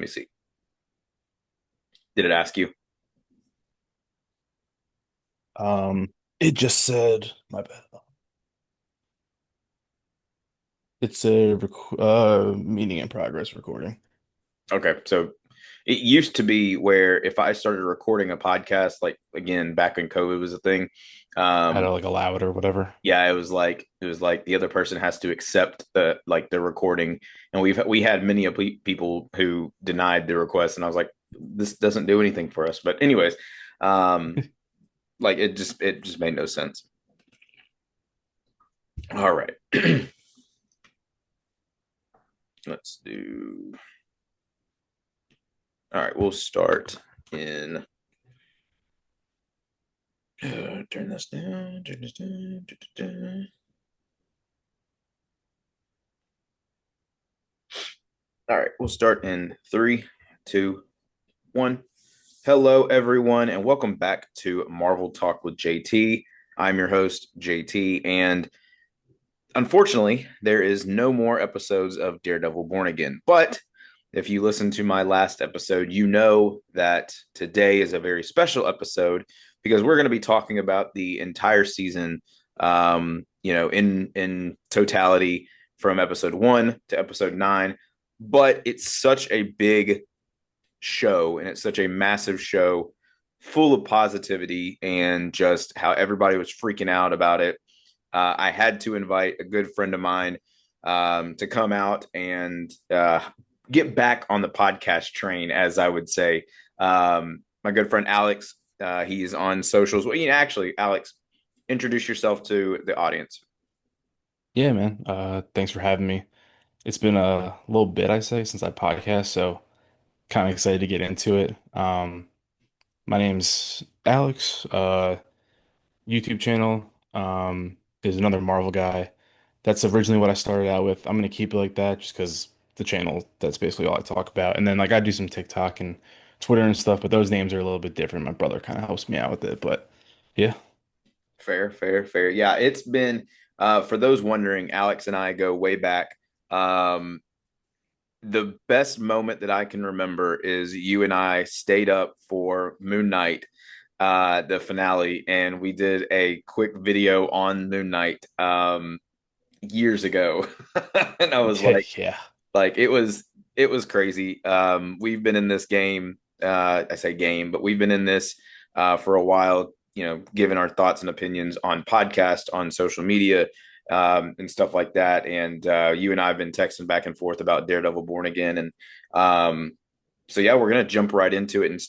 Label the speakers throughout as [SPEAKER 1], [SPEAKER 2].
[SPEAKER 1] me see. Did it ask you?
[SPEAKER 2] It just said, my bad. It's a meeting in progress recording.
[SPEAKER 1] Okay, so it used to be where if I started recording a podcast, like again back when COVID was a thing,
[SPEAKER 2] I had
[SPEAKER 1] um,
[SPEAKER 2] to like allow it or whatever.
[SPEAKER 1] yeah, it was like the other person has to accept the recording, and we had many of people who denied the request, and I was like, this doesn't do anything for us. But anyways, um, like it just made no sense. All right, let's do. All right, we'll start in. Turn this down. Turn this down. All right, we'll start in three, two, one. Hello, everyone, and welcome back to Marvel Talk with JT. I'm your host, JT, and unfortunately, there is no more episodes of Daredevil Born Again. But if you listen to my last episode, you know that today is a very special episode because we're going to be talking about the entire season, in totality from episode 1 to episode 9. But it's such a big show and it's such a massive show full of positivity and just how everybody was freaking out about it. I had to invite a good friend of mine to come out and get back on the podcast train, as I would say. My good friend Alex, he's on socials. Well, actually, Alex, introduce yourself to the audience.
[SPEAKER 2] Yeah, man. Thanks for having me. It's been a little bit, I say, since I podcast, so kind of excited to get into it. My name's Alex. YouTube channel is another Marvel guy. That's originally what I started out with. I'm gonna keep it like that just because the channel, that's basically all I talk about. And then like I do some TikTok and Twitter and stuff, but those names are a little bit different. My brother kind of helps me out with it, but yeah.
[SPEAKER 1] Fair, fair, fair. Yeah, it's been for those wondering, Alex and I go way back. Um, the best moment that I can remember is you and I stayed up for Moon Knight, the finale, and we did a quick video on Moon Knight years ago. And I was
[SPEAKER 2] Yeah.
[SPEAKER 1] like it was crazy. We've been in this game, I say game, but we've been in this for a while, giving our thoughts and opinions on podcast, on social media, and stuff like that. And you and I have been texting back and forth about Daredevil Born Again. And so, yeah, we're going to jump right into it and,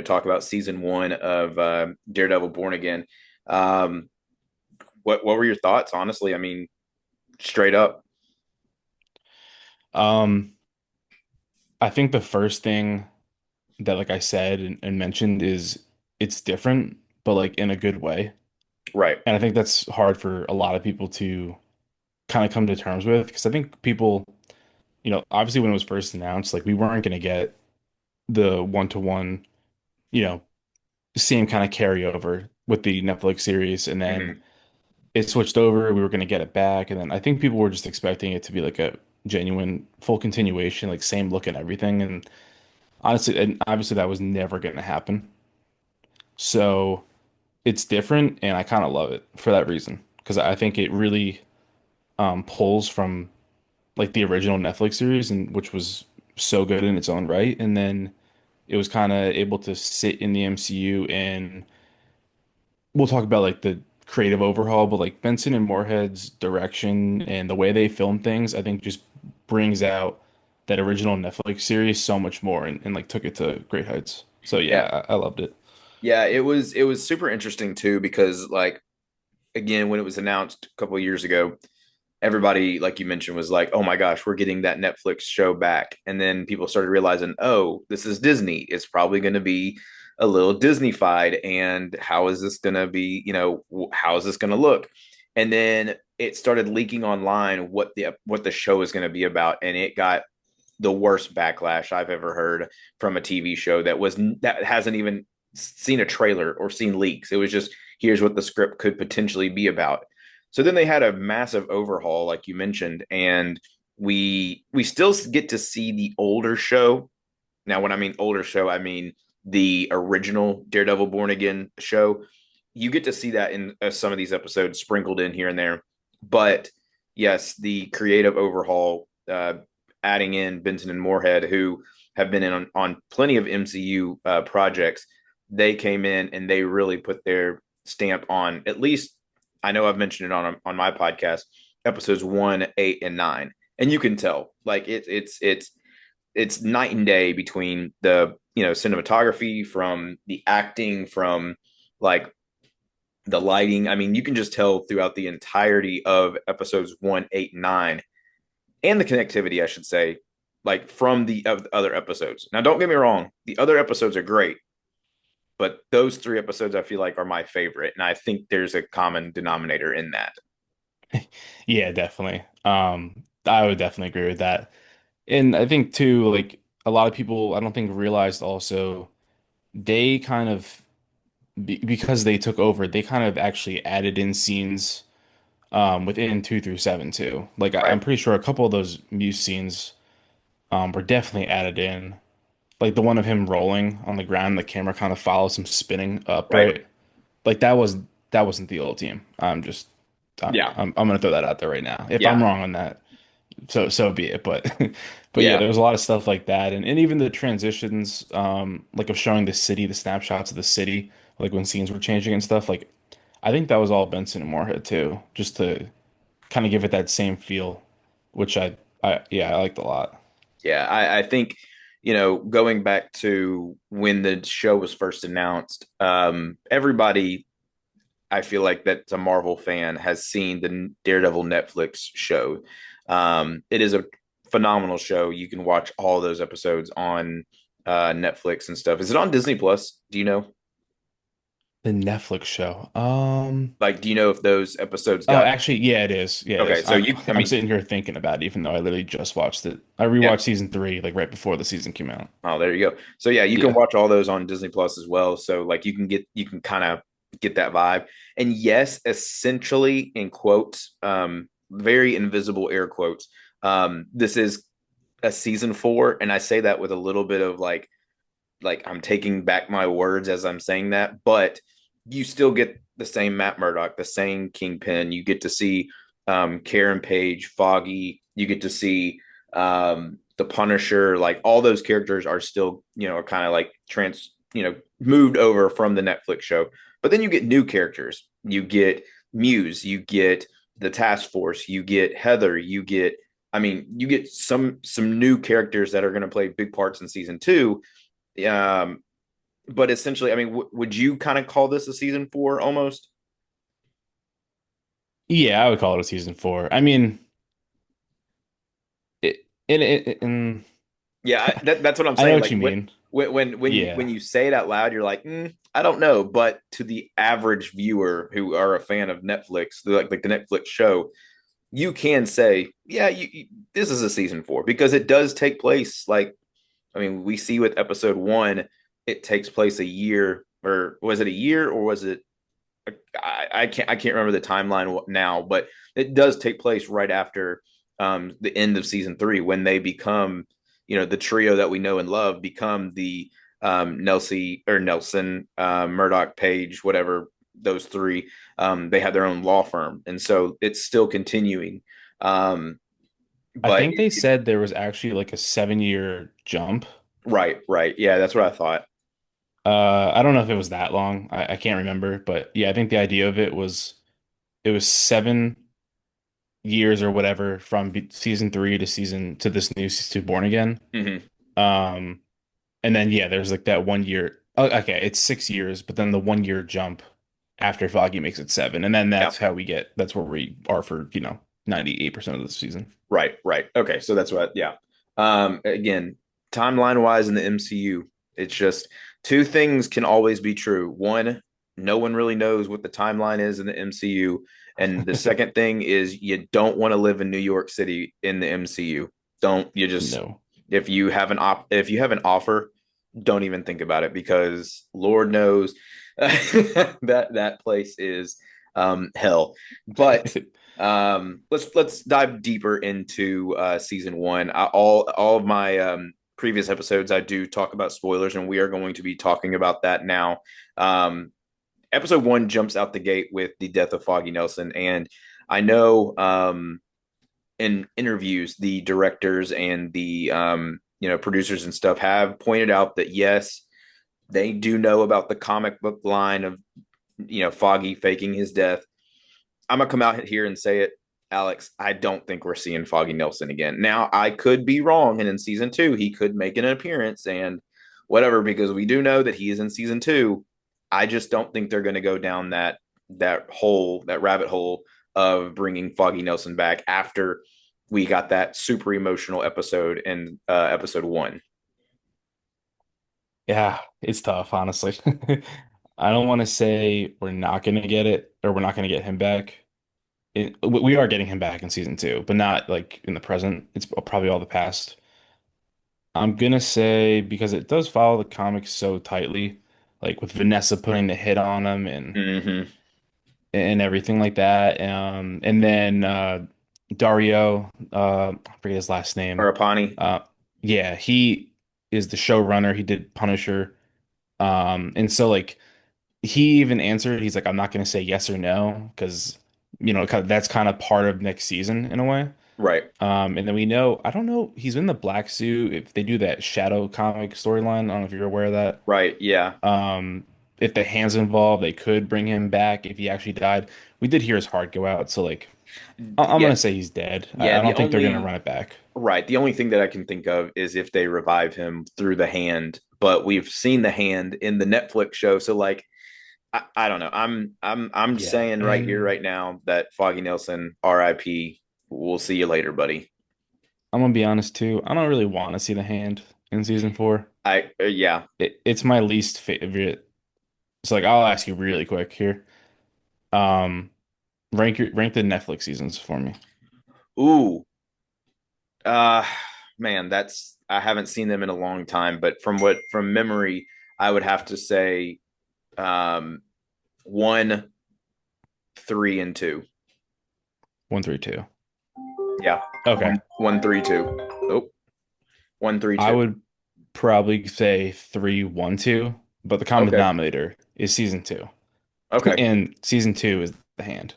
[SPEAKER 1] talk about season 1 of Daredevil Born Again. Um, what were your thoughts, honestly? I mean, straight up.
[SPEAKER 2] Um, I think the first thing that like I said and mentioned is it's different, but like in a good way.
[SPEAKER 1] Right.
[SPEAKER 2] And I think that's hard for a lot of people to kind of come to terms with because I think people, obviously when it was first announced, like we weren't going to get the one-to-one, you know, same kind of carryover with the Netflix series. And then
[SPEAKER 1] Mhm.
[SPEAKER 2] it switched over. We were going to get it back. And then I think people were just expecting it to be like a genuine full continuation, like same look and everything. And honestly, and obviously that was never going to happen. So it's different. And I kind of love it for that reason because I think it really pulls from like the original Netflix series and which was so good in its own right. And then it was kind of able to sit in the MCU and we'll talk about like the creative overhaul, but like Benson and Moorhead's direction and the way they film things, I think just brings out that original Netflix series so much more and like took it to great heights. So
[SPEAKER 1] Yeah.
[SPEAKER 2] yeah, I loved it.
[SPEAKER 1] Yeah, it was super interesting too because like again when it was announced a couple of years ago, everybody like you mentioned was like, "Oh my gosh, we're getting that Netflix show back." And then people started realizing, "Oh, this is Disney. It's probably going to be a little Disney-fied and how is this going to be, how is this going to look?" And then it started leaking online what the show is going to be about and it got the worst backlash I've ever heard from a TV show that hasn't even seen a trailer or seen leaks. It was just here's what the script could potentially be about. So then they had a massive overhaul, like you mentioned, and we still get to see the older show, Now, when I mean older show, I mean the original Daredevil Born Again show. You get to see that in some of these episodes sprinkled in here and there. But yes, the creative overhaul, adding in Benson and Moorhead, who have been in on plenty of MCU projects, they came in and they really put their stamp on at least. I know I've mentioned it on my podcast, episodes 1, 8, and 9, and you can tell like it's night and day between the cinematography, from the acting, from like the lighting. I mean, you can just tell throughout the entirety of episodes 1, 8, and 9, and the connectivity, I should say, like from the other episodes. Now, don't get me wrong, the other episodes are great, but those three episodes I feel like are my favorite, and I think there's a common denominator in that.
[SPEAKER 2] Yeah, definitely. I would definitely agree with that. And I think too, like a lot of people, I don't think realized also they kind of because they took over, they kind of actually added in scenes within 2 through 7 too. Like
[SPEAKER 1] Right,
[SPEAKER 2] I'm pretty sure a couple of those Muse scenes were definitely added in. Like the one of him rolling on the ground, the camera kind of follows him spinning
[SPEAKER 1] right,
[SPEAKER 2] upright. Like that wasn't the old team.
[SPEAKER 1] yeah,
[SPEAKER 2] I'm gonna throw that out there right now. If I'm
[SPEAKER 1] yeah,
[SPEAKER 2] wrong on that, so be it. But but yeah,
[SPEAKER 1] yeah,
[SPEAKER 2] there was a lot of stuff like that, and even the transitions, like of showing the city, the snapshots of the city, like when scenes were changing and stuff. Like I think that was all Benson and Moorhead too, just to kind of give it that same feel, which I liked a lot.
[SPEAKER 1] yeah. I think going back to when the show was first announced, everybody, I feel like that's a Marvel fan, has seen the Daredevil Netflix show. It is a phenomenal show. You can watch all those episodes on Netflix and stuff. Is it on Disney Plus? Do you know?
[SPEAKER 2] The Netflix show.
[SPEAKER 1] Like, do you know if those episodes
[SPEAKER 2] Oh,
[SPEAKER 1] got?
[SPEAKER 2] actually, yeah, it is. Yeah, it
[SPEAKER 1] Okay,
[SPEAKER 2] is.
[SPEAKER 1] so you, I
[SPEAKER 2] I'm
[SPEAKER 1] mean,
[SPEAKER 2] sitting here thinking about it, even though I literally just watched it. I
[SPEAKER 1] yeah.
[SPEAKER 2] rewatched season three like right before the season came out.
[SPEAKER 1] Oh, there you go. So yeah, you can
[SPEAKER 2] Yeah.
[SPEAKER 1] watch all those on Disney Plus as well. So like you can kind of get that vibe. And yes, essentially in quotes, very invisible air quotes, this is a season 4, and I say that with a little bit of like I'm taking back my words as I'm saying that, but you still get the same Matt Murdock, the same Kingpin. You get to see Karen Page, Foggy. You get to see the Punisher. Like all those characters are still kind of like moved over from the Netflix show. But then you get new characters. You get Muse. You get the Task Force. You get Heather. You get some new characters that are going to play big parts in season 2. um, but essentially, I mean, would you kind of call this a season 4 almost?
[SPEAKER 2] Yeah, I would call it a season four. I mean, and
[SPEAKER 1] Yeah, that's what I'm
[SPEAKER 2] I know
[SPEAKER 1] saying.
[SPEAKER 2] what
[SPEAKER 1] Like
[SPEAKER 2] you mean.
[SPEAKER 1] when
[SPEAKER 2] Yeah.
[SPEAKER 1] you say it out loud, you're like, I don't know. But to the average viewer who are a fan of Netflix, like the Netflix show, you can say, yeah, this is a season 4 because it does take place. Like, I mean, we see with episode 1, it takes place a year, or was it a year, or was it I can't remember the timeline now, but it does take place right after the end of season 3, when they become, the trio that we know and love, become the Nelson, Murdoch, Page, whatever, those three. They have their own law firm, and so it's still continuing. Um,
[SPEAKER 2] I
[SPEAKER 1] but
[SPEAKER 2] think they said there was actually like a 7 year jump.
[SPEAKER 1] right, right, yeah, that's what I thought.
[SPEAKER 2] I don't know if it was that long. I can't remember, but yeah, I think the idea of it was it was 7 years or whatever from season three to season to this new to Born Again.
[SPEAKER 1] Hmm.
[SPEAKER 2] Um, and then yeah, there's like that 1 year. Oh, okay, it's 6 years, but then the 1 year jump after Foggy makes it seven, and then
[SPEAKER 1] Yeah.
[SPEAKER 2] that's where we are for 98% of the season.
[SPEAKER 1] Right, right. Okay, so that's what, yeah. Again, timeline wise in the MCU, it's just two things can always be true. One, no one really knows what the timeline is in the MCU. And the second thing is you don't want to live in New York City in the MCU. Don't you just
[SPEAKER 2] No.
[SPEAKER 1] if you have an offer, don't even think about it, because Lord knows that place is hell. But let's dive deeper into season 1. All of my previous episodes, I do talk about spoilers, and we are going to be talking about that now. Um, Episode one jumps out the gate with the death of Foggy Nelson, and I know in interviews, the directors and the producers and stuff have pointed out that yes, they do know about the comic book line of Foggy faking his death. I'm gonna come out here and say it, Alex. I don't think we're seeing Foggy Nelson again. Now I could be wrong, and in season two he could make an appearance and whatever because we do know that he is in season two. I just don't think they're going to go down that rabbit hole of bringing Foggy Nelson back after we got that super emotional episode in episode one.
[SPEAKER 2] Yeah, it's tough, honestly. I don't want to say we're not going to get it or we're not going to get him back. We are getting him back in season two, but not like in the present. It's probably all the past. I'm gonna say because it does follow the comics so tightly, like with Vanessa putting the hit on him
[SPEAKER 1] Mm-hmm.
[SPEAKER 2] and everything like that. And then Dario, I forget his last name.
[SPEAKER 1] Or Apani,
[SPEAKER 2] Uh, yeah, he is the showrunner. He did Punisher. And so like he even answered, he's like, I'm not gonna say yes or no because that's kind of part of next season in a way.
[SPEAKER 1] right?
[SPEAKER 2] And then we know, I don't know, he's in the black suit. If they do that Shadow comic storyline, I don't know if you're aware of that.
[SPEAKER 1] Right. Yeah.
[SPEAKER 2] Um, if the hand's involved, they could bring him back if he actually died. We did hear his heart go out, so like I'm
[SPEAKER 1] Yeah.
[SPEAKER 2] gonna say he's dead.
[SPEAKER 1] Yeah.
[SPEAKER 2] I
[SPEAKER 1] The
[SPEAKER 2] don't think they're gonna
[SPEAKER 1] only
[SPEAKER 2] run it back.
[SPEAKER 1] Right. The only thing that I can think of is if they revive him through the hand, but we've seen the hand in the Netflix show. So like I don't know. I'm
[SPEAKER 2] Yeah,
[SPEAKER 1] saying right here,
[SPEAKER 2] and
[SPEAKER 1] right now that Foggy Nelson, RIP. We'll see you later, buddy.
[SPEAKER 2] I'm gonna be honest too. I don't really want to see the hand in season four.
[SPEAKER 1] Yeah.
[SPEAKER 2] It's my least favorite. So like I'll ask you really quick here. Um, rank the Netflix seasons for me.
[SPEAKER 1] Ooh. Uh Man, that's I haven't seen them in a long time, but from memory, I would have to say um one, three, and two.
[SPEAKER 2] One, three, two.
[SPEAKER 1] Yeah.
[SPEAKER 2] Okay.
[SPEAKER 1] One, three, two. Oh, one, three,
[SPEAKER 2] I
[SPEAKER 1] two.
[SPEAKER 2] would probably say three, one, two, but the common
[SPEAKER 1] Okay.
[SPEAKER 2] denominator is season two.
[SPEAKER 1] Okay.
[SPEAKER 2] And season two is the hand.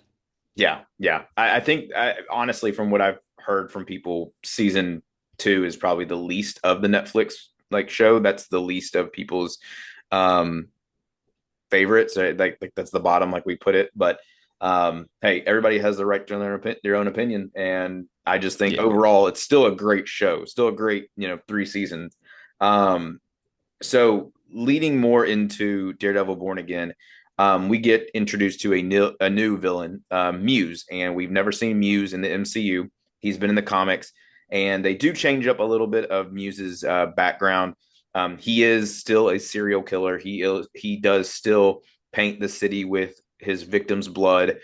[SPEAKER 1] Yeah. Yeah. I think honestly, from what I've heard from people, season two is probably the least of the Netflix like show. That's the least of people's um favorites. Like that's the bottom, like we put it. But hey, everybody has the right to their own opinion, and I just think
[SPEAKER 2] Yeah.
[SPEAKER 1] overall it's still a great show, still a great 3 seasons. Um, so leading more into Daredevil Born Again, we get introduced to a new villain, Muse, and we've never seen Muse in the MCU. He's been in the comics, and they do change up a little bit of Muse's background. He is still a serial killer. He does still paint the city with his victim's blood.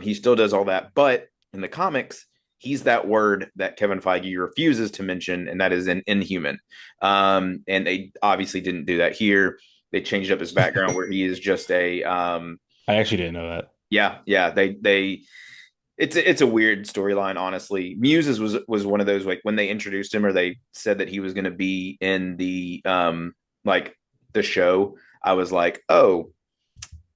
[SPEAKER 1] He still does all that, but in the comics, he's that word that Kevin Feige refuses to mention, and that is an inhuman. And they obviously didn't do that here. They changed up his background where he is just a
[SPEAKER 2] I actually didn't know that.
[SPEAKER 1] yeah, yeah. They it's a weird storyline, honestly. Muses was one of those like when they introduced him or they said that he was going to be in the like the show. I was like, oh,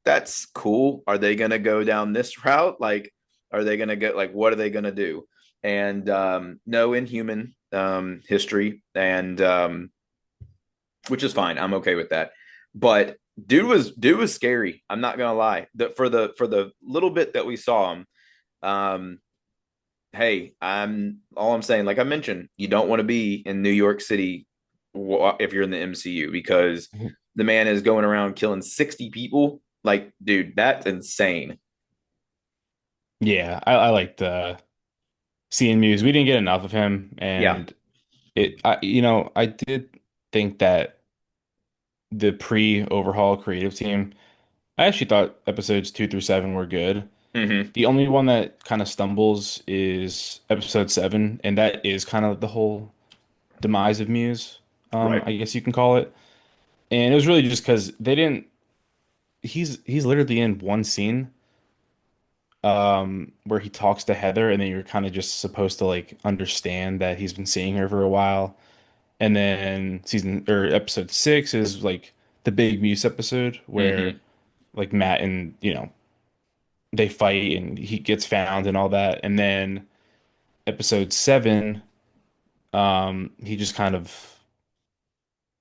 [SPEAKER 1] that's cool. Are they going to go down this route? Like, are they going to get like what are they going to do? And no Inhuman history, and which is fine. I'm okay with that. But dude was scary. I'm not gonna lie. For the little bit that we saw him, um, hey, I'm saying, like I mentioned, you don't want to be in New York City if you're in the MCU because the man is going around killing 60 people. Like, dude, that's insane.
[SPEAKER 2] Yeah, I liked seeing Muse. We didn't get enough of him,
[SPEAKER 1] Yeah.
[SPEAKER 2] and I did think that the pre-overhaul creative team, I actually thought episodes two through seven were good.
[SPEAKER 1] Hmm.
[SPEAKER 2] The only one that kind of stumbles is episode seven, and that is kind of the whole demise of Muse,
[SPEAKER 1] Right.
[SPEAKER 2] I guess you can call it. And it was really just because they didn't. He's literally in one scene, where he talks to Heather, and then you're kind of just supposed to like understand that he's been seeing her for a while. And then season or episode 6 is like the big Muse episode where
[SPEAKER 1] Hmm.
[SPEAKER 2] like Matt and they fight and he gets found and all that. And then episode 7, he just kind of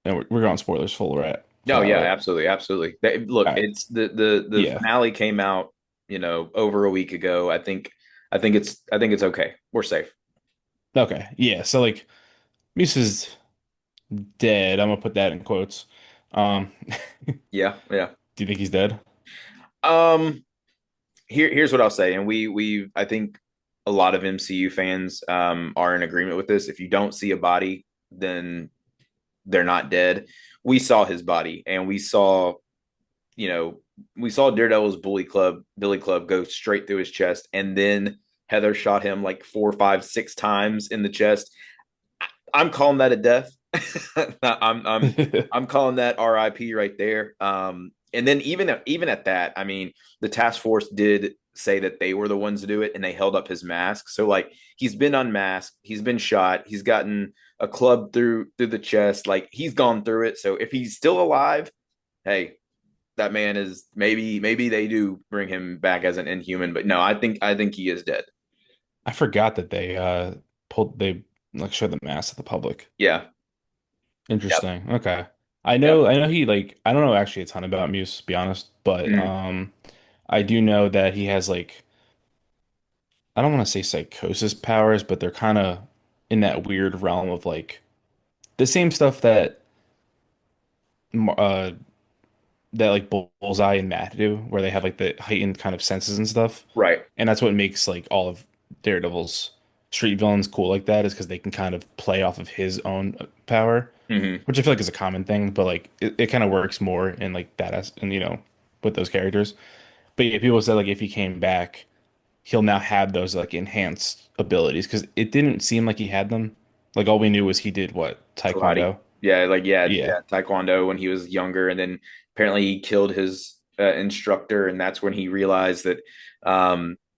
[SPEAKER 2] and we're going spoilers full right for
[SPEAKER 1] No,
[SPEAKER 2] that,
[SPEAKER 1] yeah,
[SPEAKER 2] right?
[SPEAKER 1] absolutely, absolutely. Look,
[SPEAKER 2] All right.
[SPEAKER 1] it's the
[SPEAKER 2] Yeah.
[SPEAKER 1] finale came out, over a week ago. I think it's okay. We're safe.
[SPEAKER 2] Okay. Yeah. So like Muse is dead. I'm gonna put that in quotes. Do
[SPEAKER 1] Yeah, yeah.
[SPEAKER 2] you think he's dead?
[SPEAKER 1] Um, here's what I'll say, and we I think a lot of MCU fans are in agreement with this. If you don't see a body, then they're not dead. We saw his body, and you know, we saw Daredevil's Billy Club go straight through his chest, and then Heather shot him like four, five, six times in the chest. I'm calling that a death. I'm calling that RIP right there. And then even at that, I mean, the task force did say that they were the ones to do it, and they held up his mask. So like he's been unmasked, he's been shot, he's gotten a club through the chest, like he's gone through it. So if he's still alive, hey, that man is maybe they do bring him back as an inhuman, but no, I think he is dead.
[SPEAKER 2] I forgot that they like showed the mask to the public.
[SPEAKER 1] Yeah. Yep.
[SPEAKER 2] Interesting. Okay.
[SPEAKER 1] Yep.
[SPEAKER 2] I know he like I don't know actually a ton about Muse to be honest, but
[SPEAKER 1] Mm,
[SPEAKER 2] I do know that he has like I don't want to say psychosis powers, but they're kind of in that weird realm of like the same stuff that uh that like Bullseye and Matt do, where they have like the heightened kind of senses and stuff.
[SPEAKER 1] right.
[SPEAKER 2] And that's what makes like all of Daredevil's street villains cool like that is because they can kind of play off of his own power,
[SPEAKER 1] Hmm.
[SPEAKER 2] which I feel like is a common thing, but like it kind of works more in like that as and with those characters. But yeah, people said like if he came back, he'll now have those like enhanced abilities because it didn't seem like he had them. Like all we knew was he did what?
[SPEAKER 1] Karate.
[SPEAKER 2] Taekwondo.
[SPEAKER 1] Yeah, like
[SPEAKER 2] Yeah.
[SPEAKER 1] yeah, Taekwondo when he was younger, and then apparently he killed his instructor, and that's when he realized that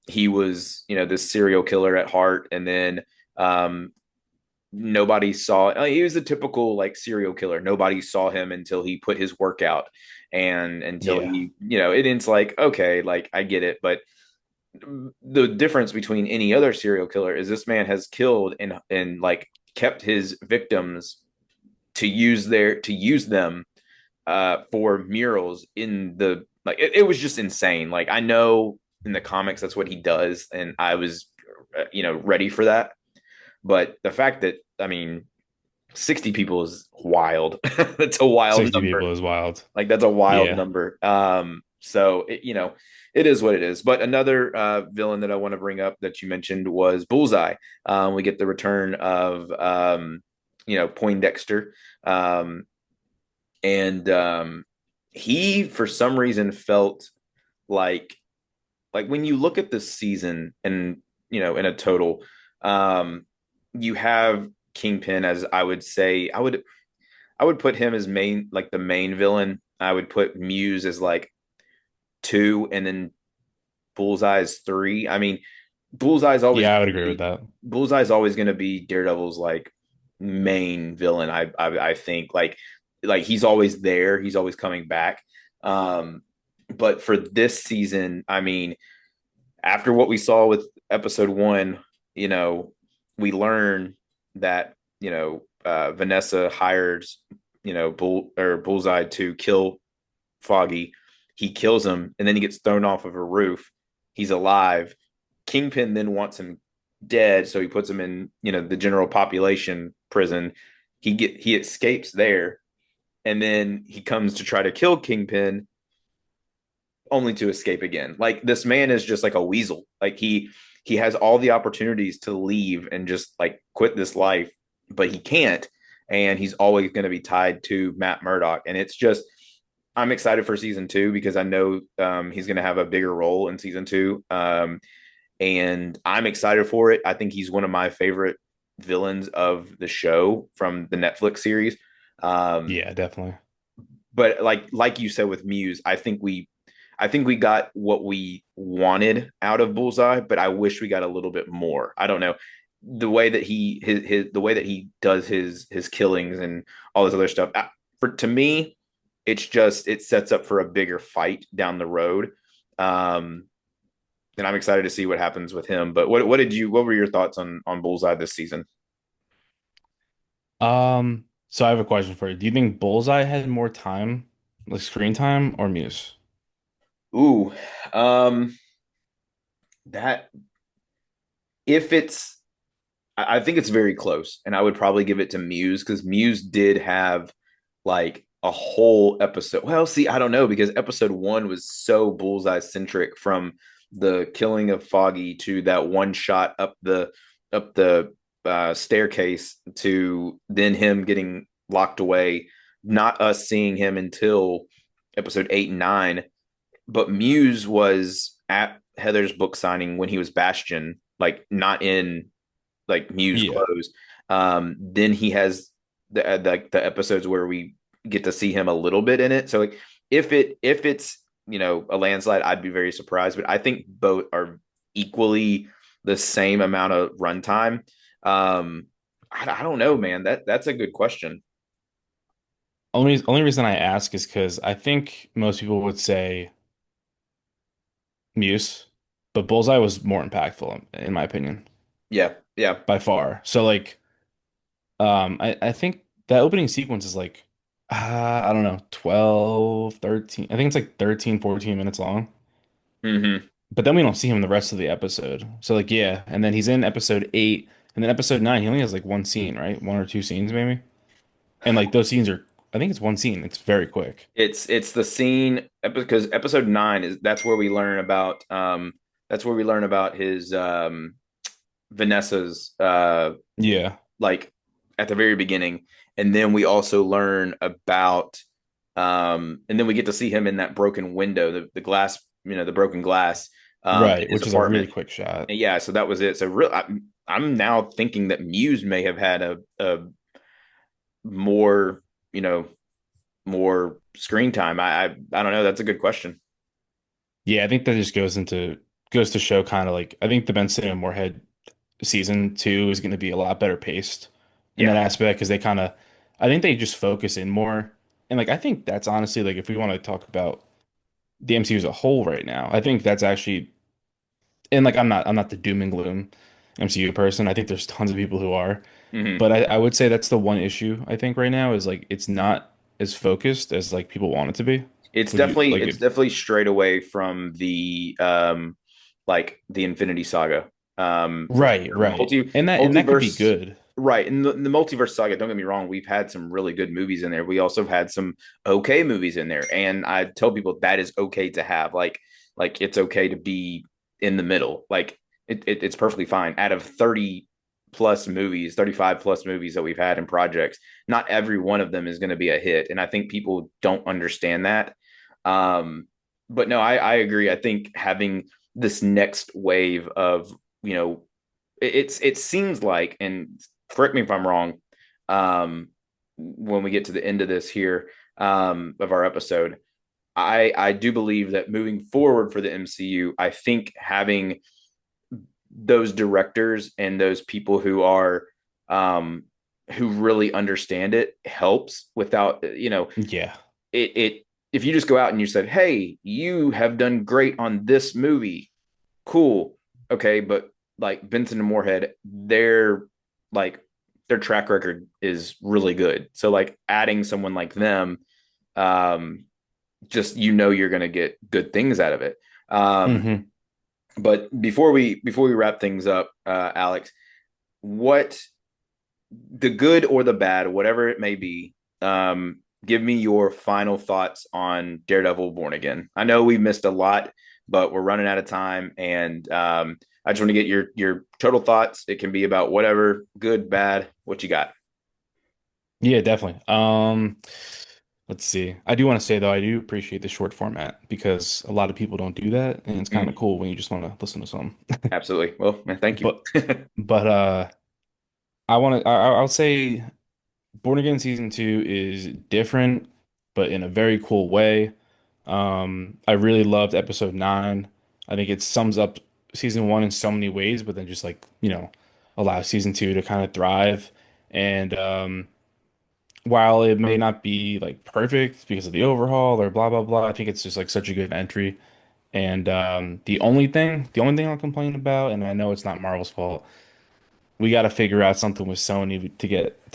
[SPEAKER 1] he was, this serial killer at heart, and then um, nobody saw. He was a typical like serial killer. Nobody saw him until he put his work out, and until
[SPEAKER 2] Yeah.
[SPEAKER 1] he, it's like okay, like I get it, but the difference between any other serial killer is this man has killed and like kept his victims to use them for murals in the like it was just insane. Like I know in the comics that's what he does, and I was ready for that. But the fact that, I mean, 60 people is wild. That's a wild
[SPEAKER 2] 60
[SPEAKER 1] number.
[SPEAKER 2] people is wild.
[SPEAKER 1] Like that's a wild
[SPEAKER 2] Yeah.
[SPEAKER 1] number. So it is what it is. But another villain that I want to bring up that you mentioned was Bullseye. We get the return of Poindexter, um, and he for some reason felt like when you look at this season and in a total, um, you have Kingpin as I would say I would put him as the main villain. I would put Muse as like two, and then Bullseye as three. I mean, Bullseye's always
[SPEAKER 2] Yeah, I
[SPEAKER 1] gonna
[SPEAKER 2] would agree with
[SPEAKER 1] be
[SPEAKER 2] that.
[SPEAKER 1] Bullseye's always going to be Daredevil's like main villain. I think like he's always there. He's always coming back. Um, but for this season, I mean, after what we saw with episode one, you know, we learn that Vanessa hires Bullseye to kill Foggy. He kills him, and then he gets thrown off of a roof. He's alive. Kingpin then wants him dead, so he puts him in the general population prison. He escapes there, and then he comes to try to kill Kingpin, only to escape again. Like this man is just like a weasel. Like he has all the opportunities to leave and just like quit this life, but he can't, and he's always going to be tied to Matt Murdock. And it's just I'm excited for season two because I know he's going to have a bigger role in season two, and I'm excited for it. I think he's one of my favorite villains of the show from the Netflix series. Um,
[SPEAKER 2] Yeah, definitely.
[SPEAKER 1] but like you said with Muse, I think we got what we wanted out of Bullseye, but I wish we got a little bit more. I don't know. the way that his the way that he does his killings and all this other stuff. For to me, it's just it sets up for a bigger fight down the road. Um, and I'm excited to see what happens with him. But what were your thoughts on Bullseye this season?
[SPEAKER 2] So I have a question for you. Do you think Bullseye had more time, like screen time, or Muse?
[SPEAKER 1] Ooh, um, that if it's I think it's very close, and I would probably give it to Muse because Muse did have like a whole episode. Well, see, I don't know because episode one was so bullseye centric from the killing of Foggy to that one shot up the staircase to then him getting locked away. Not us seeing him until episode 8 and 9, but Muse was at Heather's book signing when he was Bastion, like not in like Muse
[SPEAKER 2] Yeah.
[SPEAKER 1] clothes. Then he has the episodes where we get to see him a little bit in it. So like if it's a landslide, I'd be very surprised. But I think both are equally the same amount of runtime. Um, I don't know, man. That's a good question.
[SPEAKER 2] Only reason I ask is because I think most people would say Muse, but Bullseye was more impactful in my opinion,
[SPEAKER 1] Yeah, yeah.
[SPEAKER 2] by far. So like, I think that opening sequence is like, I don't know, 12, 13. I think it's like 13, 14 minutes long.
[SPEAKER 1] Hmm.
[SPEAKER 2] But then we don't see him the rest of the episode. So like, yeah, and then he's in episode 8, and then episode 9, he only has like one scene, right? One or two scenes maybe. And like those scenes are, I think it's one scene. It's very quick.
[SPEAKER 1] It's the scene because episode 9 is that's where we learn about his Vanessa's
[SPEAKER 2] Yeah.
[SPEAKER 1] like at the very beginning, and then we also learn about and then we get to see him in that broken window, the glass, the broken glass in
[SPEAKER 2] Right,
[SPEAKER 1] his
[SPEAKER 2] which is a really
[SPEAKER 1] apartment.
[SPEAKER 2] quick shot.
[SPEAKER 1] And yeah, so that was it. So real, I'm now thinking that Muse may have had a more you know more screen time. I don't know. That's a good question.
[SPEAKER 2] Yeah, I think that just goes to show kind of like I think the Ben Cinema Moorhead season 2 is going to be a lot better paced in
[SPEAKER 1] Yeah.
[SPEAKER 2] that aspect because they kind of I think they just focus in more and like I think that's honestly like if we want to talk about the MCU as a whole right now, I think that's actually and like I'm not the doom and gloom MCU person. I think there's tons of people who are,
[SPEAKER 1] Hmm.
[SPEAKER 2] but I would say that's the one issue I think right now is like it's not as focused as like people want it to be. Would you like
[SPEAKER 1] It's
[SPEAKER 2] it?
[SPEAKER 1] definitely straight away from the like the Infinity Saga. For
[SPEAKER 2] Right,
[SPEAKER 1] sure.
[SPEAKER 2] right. And that could be
[SPEAKER 1] Multiverse,
[SPEAKER 2] good.
[SPEAKER 1] right. In the multiverse saga, don't get me wrong, we've had some really good movies in there. We also have had some okay movies in there. And I tell people that is okay to have. Like it's okay to be in the middle. Like it's perfectly fine. Out of 30 plus movies, 35 plus movies that we've had in projects, not every one of them is going to be a hit. And I think people don't understand that. Um, but no, I agree. I think having this next wave of, you know, it seems like, and correct me if I'm wrong, when we get to the end of this here, of our episode, I do believe that moving forward for the MCU, I think having those directors and those people um who really understand it helps without
[SPEAKER 2] Yeah.
[SPEAKER 1] it if you just go out and you said, hey, you have done great on this movie, cool, okay, but like Benson and Moorhead, like their track record is really good, so like adding someone like them, um just you're going to get good things out of it.
[SPEAKER 2] Hmm.
[SPEAKER 1] But before we wrap things up, Alex, what the good or the bad, whatever it may be, give me your final thoughts on Daredevil Born Again. I know we missed a lot, but we're running out of time, and I just want to get your total thoughts. It can be about whatever, good, bad, what you got.
[SPEAKER 2] Yeah, definitely. Let's see. I do want to say though, I do appreciate the short format because a lot of people don't do that, and it's kind of
[SPEAKER 1] Mm,
[SPEAKER 2] cool when you just want to listen to something.
[SPEAKER 1] absolutely. Well, man, thank you.
[SPEAKER 2] But but I want to. I'll say Born Again season 2 is different, but in a very cool way. I really loved episode 9. I think it sums up season 1 in so many ways, but then just like, allow season two to kind of thrive. And while it may not be like perfect because of the overhaul or blah blah blah, I think it's just like such a good entry. And the only thing I'll complain about, and I know it's not Marvel's fault, we got to figure out something with Sony to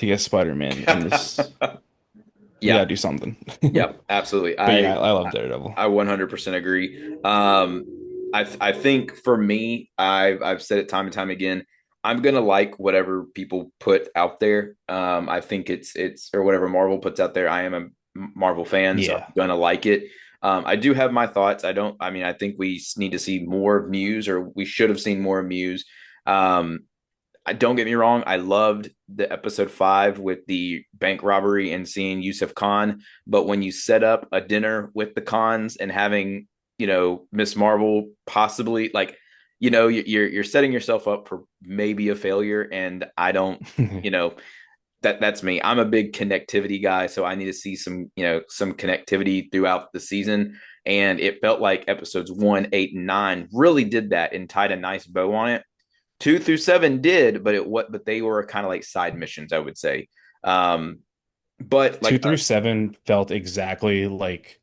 [SPEAKER 2] get Spider-Man in this. We got
[SPEAKER 1] Yeah,
[SPEAKER 2] to do something.
[SPEAKER 1] yeah, absolutely.
[SPEAKER 2] But yeah, I love Daredevil.
[SPEAKER 1] I 100% agree. I think for me, I've said it time and time again. I'm gonna like whatever people put out there. I think it's or whatever Marvel puts out there. I am a Marvel fan, so
[SPEAKER 2] Yeah,
[SPEAKER 1] I'm gonna like it. I do have my thoughts. I don't. I mean, I think we need to see more of Muse, or we should have seen more of Muse. Um, I don't get me wrong, I loved the episode 5 with the bank robbery and seeing Yusuf Khan, but when you set up a dinner with the Khans and having, Miss Marvel possibly like, you're setting yourself up for maybe a failure, and I don't, you know, that's me. I'm a big connectivity guy, so I need to see some connectivity throughout the season. And it felt like episodes 1, 8, and 9 really did that and tied a nice bow on it. 2 through 7 did, but they were kind of like side missions, I would say. Um, but
[SPEAKER 2] two
[SPEAKER 1] like,
[SPEAKER 2] through seven felt exactly like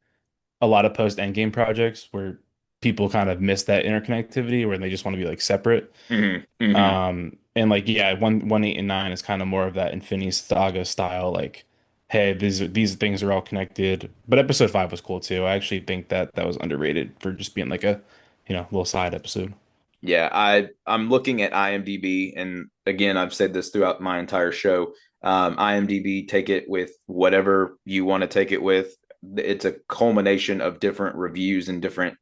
[SPEAKER 2] a lot of post Endgame projects where people kind of miss that interconnectivity where they just want to be like separate.
[SPEAKER 1] mhm, mhm.
[SPEAKER 2] And like yeah, one, eight, and nine is kind of more of that Infinity Saga style, like, hey, these things are all connected. But episode five was cool too. I actually think that that was underrated for just being like a, little side episode.
[SPEAKER 1] Yeah, I'm looking at IMDb, and again, I've said this throughout my entire show. IMDb, take it with whatever you want to take it with. It's a culmination of different reviews and different,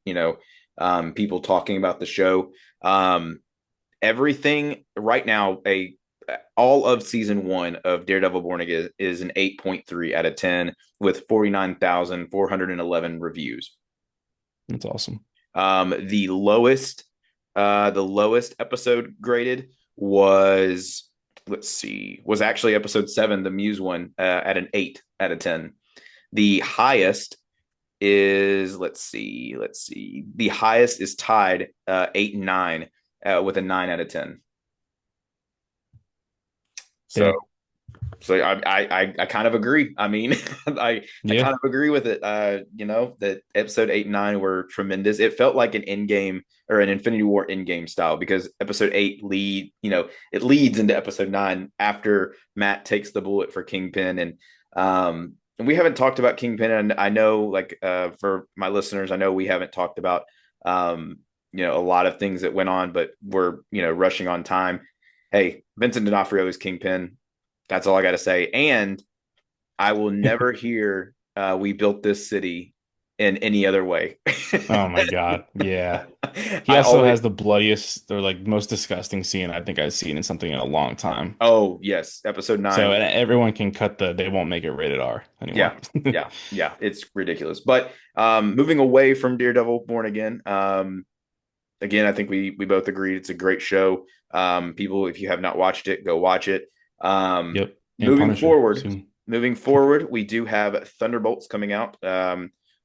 [SPEAKER 1] people talking about the show. Um, Everything right now, a all of season 1 of Daredevil Born Again is an 8.3 out of 10 with 49,411 reviews.
[SPEAKER 2] That's awesome.
[SPEAKER 1] The lowest episode graded was, let's see, was actually episode 7, the Muse one, at an 8 out of 10. The highest is, let's see, the highest is tied, 8 and 9, with a 9 out of 10. So
[SPEAKER 2] Yeah.
[SPEAKER 1] So I kind of agree. I mean, I
[SPEAKER 2] Yeah.
[SPEAKER 1] kind of agree with it. That episode 8 and 9 were tremendous. It felt like an in game or an Infinity War in game style, because episode 8 it leads into episode 9 after Matt takes the bullet for Kingpin. And we haven't talked about Kingpin, and I know, like, for my listeners, I know we haven't talked about a lot of things that went on, but we're rushing on time. Hey, Vincent D'Onofrio is Kingpin. That's all I got to say. And I will never hear, "We built this city" in any other way.
[SPEAKER 2] Oh my God. Yeah. He
[SPEAKER 1] I
[SPEAKER 2] also
[SPEAKER 1] always,
[SPEAKER 2] has the bloodiest or like most disgusting scene I think I've seen in something in a long time.
[SPEAKER 1] oh, yes, episode
[SPEAKER 2] So
[SPEAKER 1] 9.
[SPEAKER 2] and everyone can cut they won't make it rated R anymore.
[SPEAKER 1] Yeah, yeah, yeah. It's ridiculous. But moving away from Daredevil Born Again, again, I think we both agreed it's a great show. People, if you have not watched it, go watch it. Um,
[SPEAKER 2] Yep. And
[SPEAKER 1] moving
[SPEAKER 2] Punisher
[SPEAKER 1] forward,
[SPEAKER 2] soon.
[SPEAKER 1] moving forward, we do have Thunderbolts coming out,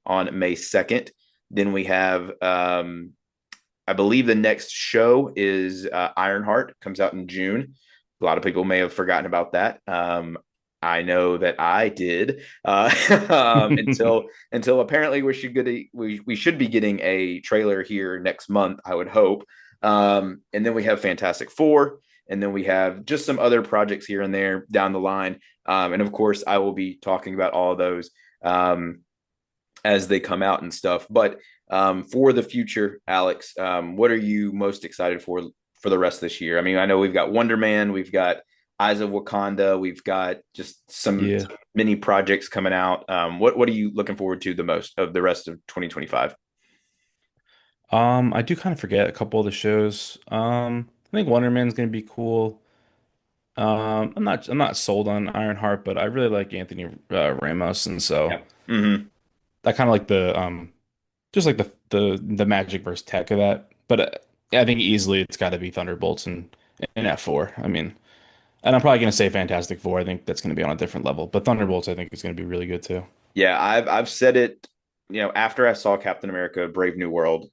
[SPEAKER 1] on May 2nd. Then we have, I believe the next show is, Ironheart, comes out in June. A lot of people may have forgotten about that. I know that I did, until apparently we should be getting a trailer here next month, I would hope. And then we have Fantastic Four, and then we have just some other projects here and there down the line. And of course, I will be talking about all of those, as they come out and stuff. But for the future, Alex, what are you most excited for the rest of this year? I mean, I know we've got Wonder Man, we've got Eyes of Wakanda, we've got just some
[SPEAKER 2] Yeah.
[SPEAKER 1] mini projects coming out. What are you looking forward to the most of the rest of 2025?
[SPEAKER 2] I do kind of forget a couple of the shows. I think Wonder Man's gonna be cool. I'm not sold on Ironheart, but I really like Anthony Ramos, and so
[SPEAKER 1] Yeah. Mm-hmm.
[SPEAKER 2] I kind of like the just like the magic versus tech of that. But I think easily it's got to be Thunderbolts and F4. I mean, and I'm probably gonna say Fantastic Four. I think that's gonna be on a different level, but Thunderbolts I think is gonna be really good too.
[SPEAKER 1] Yeah, I've said it, after I saw Captain America Brave New World,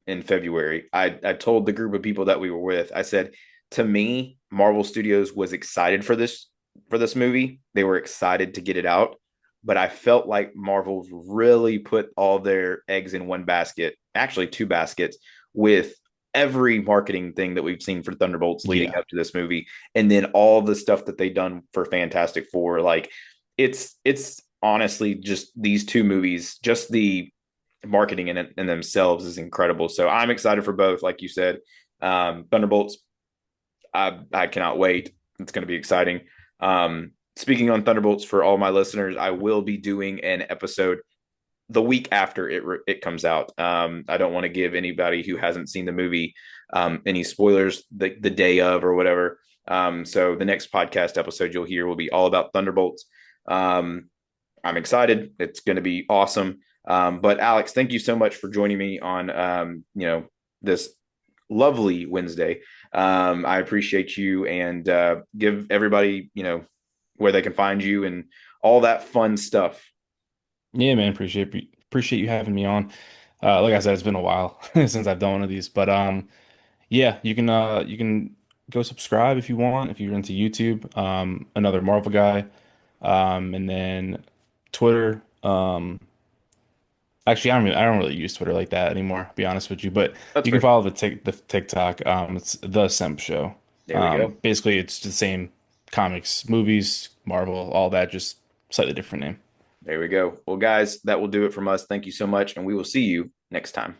[SPEAKER 1] in February. I told the group of people that we were with, I said, to me, Marvel Studios was excited for this movie. They were excited to get it out, but I felt like Marvel really put all their eggs in one basket, actually two baskets, with every marketing thing that we've seen for Thunderbolts leading
[SPEAKER 2] Yeah.
[SPEAKER 1] up to this movie, and then all the stuff that they've done for Fantastic Four. Like it's honestly just these two movies, just the marketing in themselves is incredible. So I'm excited for both, like you said. Thunderbolts, I cannot wait. It's going to be exciting. Speaking on Thunderbolts, for all my listeners, I will be doing an episode the week after it comes out. I don't want to give anybody who hasn't seen the movie any spoilers the day of or whatever. So the next podcast episode you'll hear will be all about Thunderbolts. Um, I'm excited. It's going to be awesome. But Alex, thank you so much for joining me on this lovely Wednesday. I appreciate you, and give everybody where they can find you and all that fun stuff.
[SPEAKER 2] Yeah, man, appreciate you having me on. Like I said, it's been a while since I've done one of these, but yeah, you can go subscribe if you want, if you're into YouTube. Another Marvel guy. And then Twitter. Actually, I don't really use Twitter like that anymore, to be honest with you. But
[SPEAKER 1] That's
[SPEAKER 2] you can
[SPEAKER 1] fair.
[SPEAKER 2] follow the TikTok. It's the Simp Show.
[SPEAKER 1] There we go.
[SPEAKER 2] Basically, it's the same comics, movies, Marvel, all that, just slightly different name.
[SPEAKER 1] There we go. Well, guys, that will do it from us. Thank you so much, and we will see you next time.